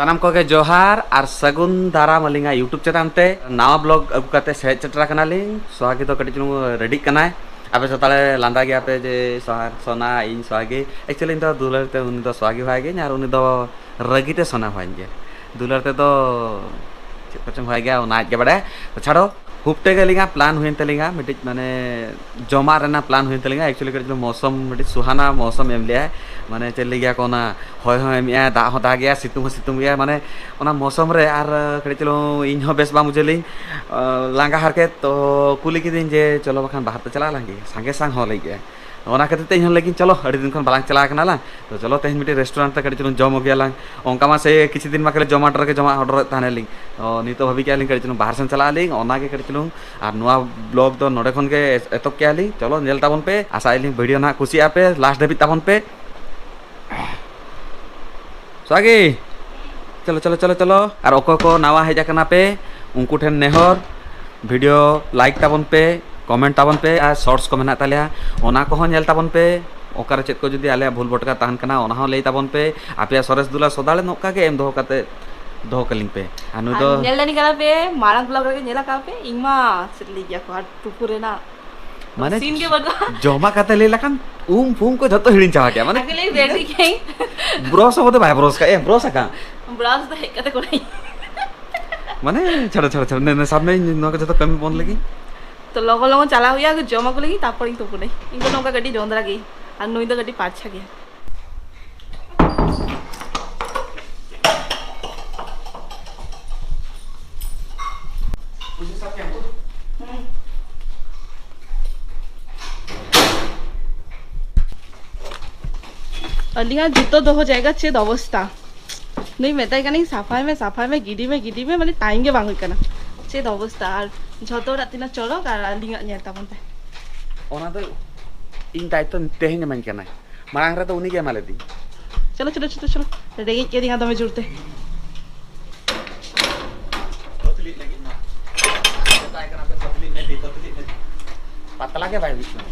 सानाम को के जोहार और सगुन दाराम अलिंगा यूट्यूब चैनल ते नवा ब्लॉग अगु कते से चटरा कनालिंग स्वागत तो कटी चुनु रेडी कनाय आपे सताले लांदा गया पे जे सोना इन स्वागे एक्चुअली तो दुलर ते उन तो स्वागी भागे यार उन तो रगी ते सोना भागे दुलर ते तो चपचम भाई गया ना के बड़े तो छाड़ो हुपटे के लिंगा प्लान हुई तलिंगा मिटिज माने जमा रहना प्लान हुई तलिंगा एक्चुअली कर मौसम मिटिज सुहाना मौसम एम लिया माने चल गया कोना होय होय एमिया दा हो दा गया सितुंग गया माने ओना मौसम रे आर कड़ी चलो इन हो बेस बा मुझे लिंग लांगा हार के तो कुली के दिन जे चलो बखान बाहर ते चला लांगे संगे संग हो लगे ओना खातिर ते इन लेकिन चलो अड़ी दिन खन बालांग चला कना ला तो चलो तेन मिटे रेस्टोरेंट ते कड़ी चलो जम हो गया लांग ओंका मा से किछि दिन मा के जोमाटो के जमा ऑर्डर थाने लिंग नी तो भाभी के लिंग कड़ी चलो बाहर से चला लिंग ओना के कड़ी चलो और नुआ ब्लॉग तो नोडे खन के एतक के लिंग चलो नेल ताबन पे आशा लिंग वीडियो ना खुशी आपे लास्ट धाबी ताबन पे स्वागी चलो चलो चलो चलो और ओको को नवा हेजा कना पे उनको ठेन नेहर वीडियो लाइक ताबन पे कमेंट ताबन पे और शॉर्ट्स को मेना तालिया ओना को नेल ताबन पे ओकर चेत को जुदी आले भूल भटका ताहन कना ओना हो लई ताबन पे आपे सरेस दुला सदाले नोका के एम दोहो काते दोहो कलिंग पे अनु दो नेल दानी करा पे मारंग ब्लॉग रे नेला का पे इमा सेटली गया को टुपुरे ना माने सीन के बदला जमा काते ले लखन फूम को जतो हिडिन चावा क्या माने अकेले रेडी के ब्रोस होते भाई ब्रोस का ए ब्रोस का ब्रास तो हेकते को नहीं माने छड़ छड़ छड़ ने सब में नो के जतो कमी बोन लगी तो लोगो लोगो चला हुआ जमा को लगी तापर इन तो को नहीं इनको नौका गड्डी जोंदरा गई और नोई तो गड्डी पाछा गया अलिया जूतो दो हो जाएगा चेद अवस्था नहीं मेता नहीं साफाई में गिडी में माने टाइम के बांग करना चेद अवस्था और झतो रातिना चलो और अलिया नेता बनते ओना तो इन टाइप तो तेहन मन केना मांग रे तो उनी के माले दी चलो चलो चलो चलो रेगे के दिखा दमे जुड़ते तोतली लगी ना ट्राई करना पे तोतली में दी तोतली में पतला के भाई बीच में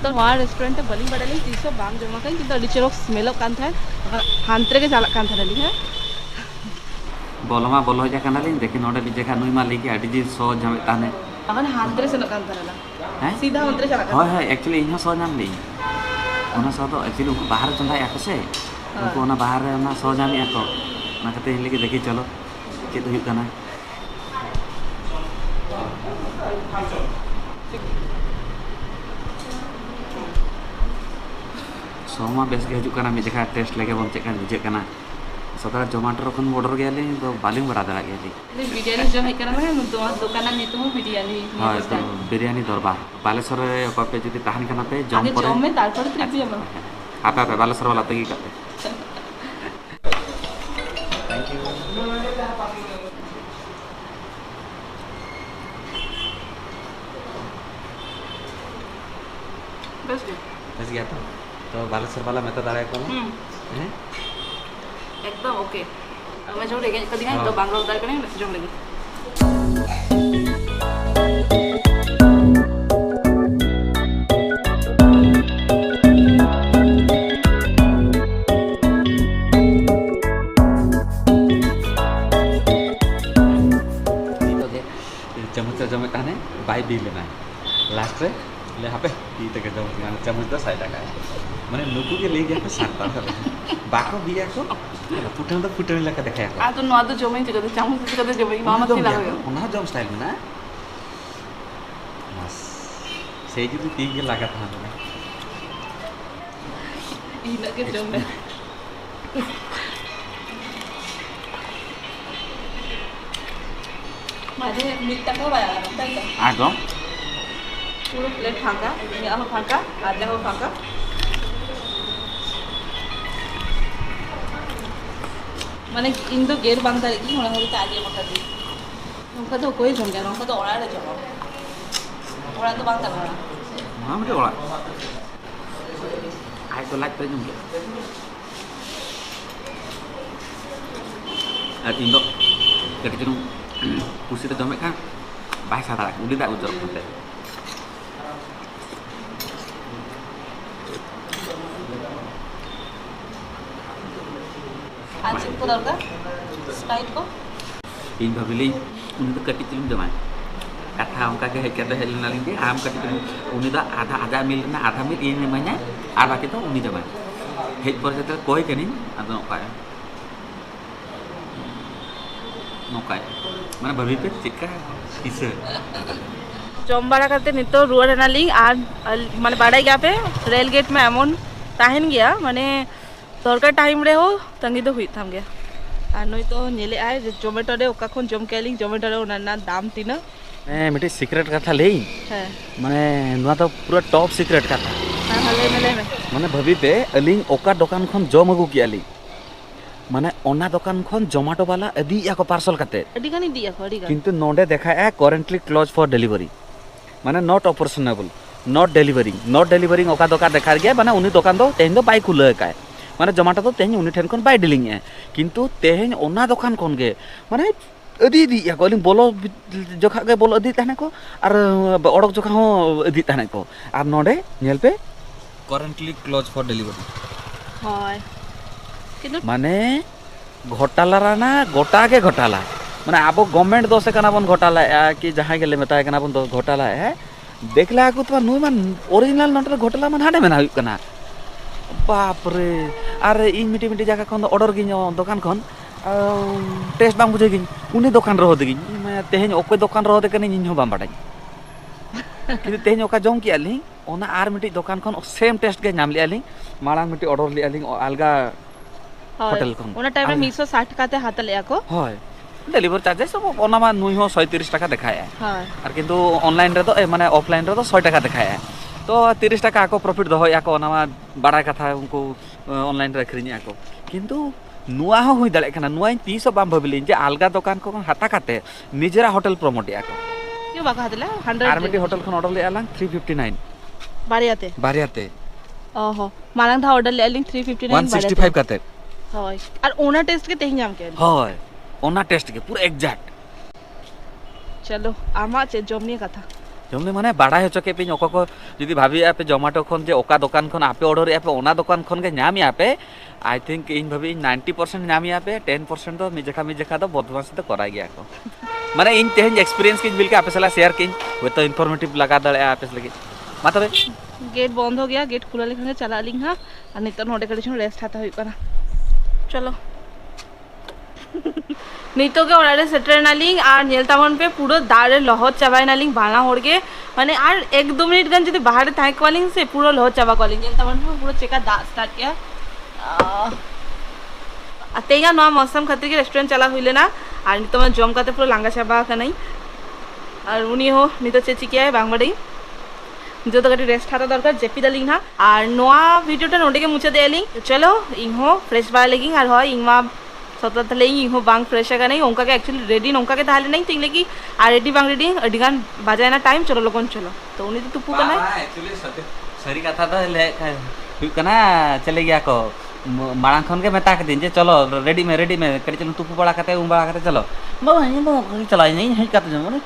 तो वहाँ रेस्टोरेंट बलिंग बड़ाली तीसो बांग जमा कर किंतु अड़ी चेरो स्मेल कान था हांतरे के चालक कान था रली है बोलमा बोलो जा कना लिन देखि नोडे बिजे का नुई मा लेके अड़ी जी सो जमे ताने अपन हांतरे से न कान था रला हैं सीधा हांतरे चला हाय हाय एक्चुअली इहो सो नाम ली ओना सो तो एक्चुअली उनको बाहर चंदा या से उनको ओना बाहर रे ओना सो जामी या को ना कते हिल के देखि चलो के तो हित ना सोमा बेस के हजु मी देखा टेस्ट लगे बम चेक बुझे सदा जोमाटो खन ऑर्डर गया तो बालिंग बड़ा दरा गया बिरयानी जो है करना है तो दुकान में तो बिरयानी हां तो बिरयानी दरबार बालेश्वर रे पे जदी तहन कना पे जम पर जम में तारपर ट्रिप हम आपे आपे बालेश्वर वाला तगी करते थैंक यू बस गया तो बालेश्वर वाला मैं तो दाड़ा को हैं एकदम ओके मैं जो लेके कदी ना तो बांग्ला उतार करने जो लगी चम्मच चम्मच ताने बाई बी लेना है लास्ट रे ले हापे ती तक चम्मच माने चम्मच तो साइड का माने नुकु के ले गया पे साता है बाको बिया को फुटन लगा देखा आ तो नो तो जमे जगह चामच जगह जमे मामा से लागे ओना जम स्टाइल में ना बस सही जी तो तीन के लगा था ना ई लगे जमे মাঝে মিটটাকেও বাজা গেল তাই তো একদম পুরো প্লেট ফাঁকা ইয়াও ফাঁকা আজাও ফাঁকা মানে ᱤᱧ ᱫᱚ ᱜᱮᱨ ᱵᱟᱝ ᱫᱟᱲᱮᱜ ᱜᱤᱧ ᱚᱱᱟ ᱦᱚᱛᱮᱡ ᱛᱮ ᱟᱡᱮ ᱢᱚᱴᱟ ᱫᱤ ᱱᱚᱝᱠᱟ ᱫᱚ ᱚᱠᱚᱭ ᱡᱚᱢ ᱜᱮᱭᱟ ᱱᱚᱝᱠᱟ ᱫᱚ ᱚᱲᱟᱜ ᱨᱮ ᱡᱚᱢᱟ ᱚᱲᱟᱜ ᱫᱚ ᱵᱟᱝ ᱛᱟᱵᱚᱱᱟ ᱱᱚᱣᱟ ᱢᱤᱫᱴᱮᱡ ᱚᱲᱟᱜ ᱟᱡ ᱫᱚ ᱞᱟᱡ ᱯᱮ ᱡᱚᱢ ᱜᱮᱭᱟ ᱟᱨ ᱤᱧ ᱫᱚ ᱠᱟᱹᱴᱤᱡ ᱪᱩᱞᱩᱝ ᱠᱩᱥᱤᱛᱮ ᱡᱚᱢᱮᱫ ᱠᱷᱟᱱ ᱵᱟᱭ ᱥᱟᱦ ᱫᱟᱲᱮᱭᱟᱜ ᱩᱞᱤ ᱫᱟᱜ ᱩᱡᱚᱨᱚᱜ ᱠᱟᱱ ᱛᱟᱭᱟ আর চিপ কো দরকার স্প্রাইট কো ᱤᱧ ᱵᱷᱟᱵᱤᱞᱤᱧ ᱩᱱᱤ ᱫᱚ ᱠᱟᱹᱴᱤᱡ ᱪᱩᱞᱩᱝ ᱡᱚᱢᱟᱭ ᱠᱟᱛᱷᱟ ᱚᱱᱠᱟ ᱜᱮ ᱦᱮᱡ ᱠᱟᱛᱮ ᱦᱮᱡ ᱞᱮᱱᱟᱞᱤᱧ ᱡᱮ ᱟᱢ ᱠᱟᱹᱴᱤᱡ ᱪᱩᱞᱩᱝ ᱩᱱᱤ ᱫᱚ ᱟᱫᱷᱟ ᱢᱤᱞ ᱨᱮᱱᱟᱜ ᱟᱫᱷᱟ ᱢᱤᱞ ᱤᱧ ᱮᱢᱟᱹᱧᱟ ᱟᱨ ᱵᱟᱹᱠᱤ ᱫᱚ ᱩᱱᱤ ᱡᱚᱢᱟᱭ ᱦᱮᱡ ᱯᱚᱨᱮ ᱛᱮ ᱠᱚᱭ ᱠᱟᱹᱱᱟᱹᱧ ᱟᱫᱚ ᱱᱚᱝᱠᱟᱭ ᱢᱟᱱᱮ ᱵᱷᱟᱵᱤ ᱯᱮ ᱪᱮᱫᱠᱟ ᱠᱤᱥᱟᱹ जम बाड़ा करते नितो रुआर एनालिंग आर माने बाड़ाई गया पे रेल गेट में एमन ताहेन गया माने दरकार टाइम रे हो तंगी दो हुई थाम गया আর নই তো নেলে আয় যে জোমেটো রে ওকাখন জম কেলিং জোমেটো রে ওনার না দাম তিনা মিটি সিক্রেট কথা লেই হ্যাঁ মানে নোয়া তো পুরো টপ সিক্রেট কথা হ্যাঁ হলে মেলে মে মানে ভাবি পে আলিং ওকা দোকান খন জম আগু কি আলি মানে ওনা দোকান খন জোমাটো वाला আদি ইয়াকো পার্সেল কাতে আডি গানি দিয়া আডি গানি কিন্তু নোডে দেখায় কারেন্টলি ক্লোজ ফর ডেলিভারি মানে নট অপারেশনেবল নট ডেলিভারিং ওকা দোকান দেখা গিয়া মানে উনি দোকান দো তেহেন দো বাই খুলে কায় মানে জমাটো তো তেহেন উনি ঠেন কোন বাই ডিলিং এ কিন্তু তেহেন ওনা দোকান কোন গে মানে আদি ইয়া কলিং বলো জখা গে বলো আদি তাহনে কো আর অড়ক জখা হো আদি তাহনে কো আর নোডে nail pay currently close for delivery হয় কিন্তু মানে ঘটালারা না গোটাকে ঘটালা মানে আবো গভর্নমেंट दोसे कना बन घोटाला कि जहां गेले मेता कना बन घोटाला है देखला आकु तो नुई मन ओरिजिनल नटर घोटाला मन हाडे मेना हुई कना बाप रे अरे इन मिटी मिटी जगह खन ऑर्डर गिन दुकान खन टेस्ट बाम बुझे गिन उनी दुकान रहो देगिन मैं तेहेन ओको दुकान रहो दे कनी इन हो बाम बाडा कि तेहेन ओका जम कि आली ओना आर मिटी दुकान खन सेम टेस्ट के नाम लियाली माळा मिटी ऑर्डर लियाली अलगा होटल खन ওনা টাইমে 160 টাকাতে হাতে লেয়াকো হয় ডেলিভারি চার্জেস সব ওনামা নুই হো 37 টাকা দেখায় হয় আর কিন্তু অনলাইন রে তো মানে অফলাইন রে তো 6 টাকা দেখায় তো 30 টাকা আको प्रॉफिट দহ আको ওনামা বাড়া কথা উনকো অনলাইন রে আখরিনি আको কিন্তু নুয়া হো হই দালে কানা নুয়াই 300 বাম ভাবিলি যে আলগা দোকান কো হাতা কাটে নিজেরা হোটেল প্রমোট আको কিউ বাকা হাতলা 100 আরমিটি হোটেল খন অর্ডার লে আলাং 359 বাড়িয়াতে ওহো মালাং থা অর্ডার লে আলিং 359 165 কাতে হয় আর ওনা টেস্ট के তেহি জাম কে হয় ওনা টেস্ট के पूरा एग्जैक्ट চলো আমা চে জমনি কথা জমলে মানে বাড়াই হচকে পিন ওকো যদি ভাবি আপে জোমাটো খন যে ওকা দোকান খন আপে অর্ডার আপে ওনা দোকান খন কে নামি আপে आई थिंक इन भाबी 90% नामी आपे 10% तो मिजेखा तो बदमाश तो करा गया को माने इन तेहन एक्सपीरियंस किन बिल के आपे सला शेयर किन वो तो इंफॉर्मेटिव लगा दड़े आपे लगे मतलब गेट बंद हो गया गेट खुला लेखन चला लिंग हां और नितन होटे कड़ी छन रेस्ट हाता हुई कना चलो নিতো কে ওরারে সেটরে নালিং আর নেলতামন পে পুরো দাঁড়ে লহত চাবাই নালিং বানা হড়গে মানে আর 1-2 মিনিট গান যদি বাহারে থাই কলিং সে পুরো লহত চাবা কলিং নেলতামন পে পুরো চেকা দা স্টার্ট কিয়া আতেইয়া নো মৌসম খাतिर के रेस्टोरेंट चला हुइले ना আর নিতমন জমকাতে পুরো লাঙ্গা চাবা কানাই আর উনি হো নিতো চেচি কিয়া বাংবাড়ি जो तो कटी रेस्ट हाता दरकार जेपी दालिंग ना और नोआ वीडियोटा नोडे के मुचे देलिंग चलो इहो फ्रेश बा लेगिंग और হয় ইংমা সতত লেইং ইহো বাং ফ্রেশ का नहीं ओंका के एक्चुअली रेडी ओंका के ताले नहीं तिंगले की आ रेडी बांग रेडी अडिगान बाजाय ना टाइम चलो लोगन चलो तो उनी तो तुपु कना एक्चुअली सरी कथा तो ले हुई कना चले गया को माड़ा खन के मेता के दिन जे चलो रेडी में कड़ी चलो तुपु बड़ा करते उम बड़ा करते चलो बो चला नहीं है करते जमने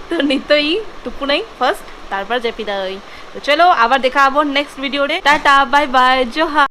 तो নিতো ই তুপু নাই ফার্স্ট তারপর জেপি দাই তো চলো আবার দেখা হবো নেক্সট ভিডিওতে টাটা বাই বাই জোহা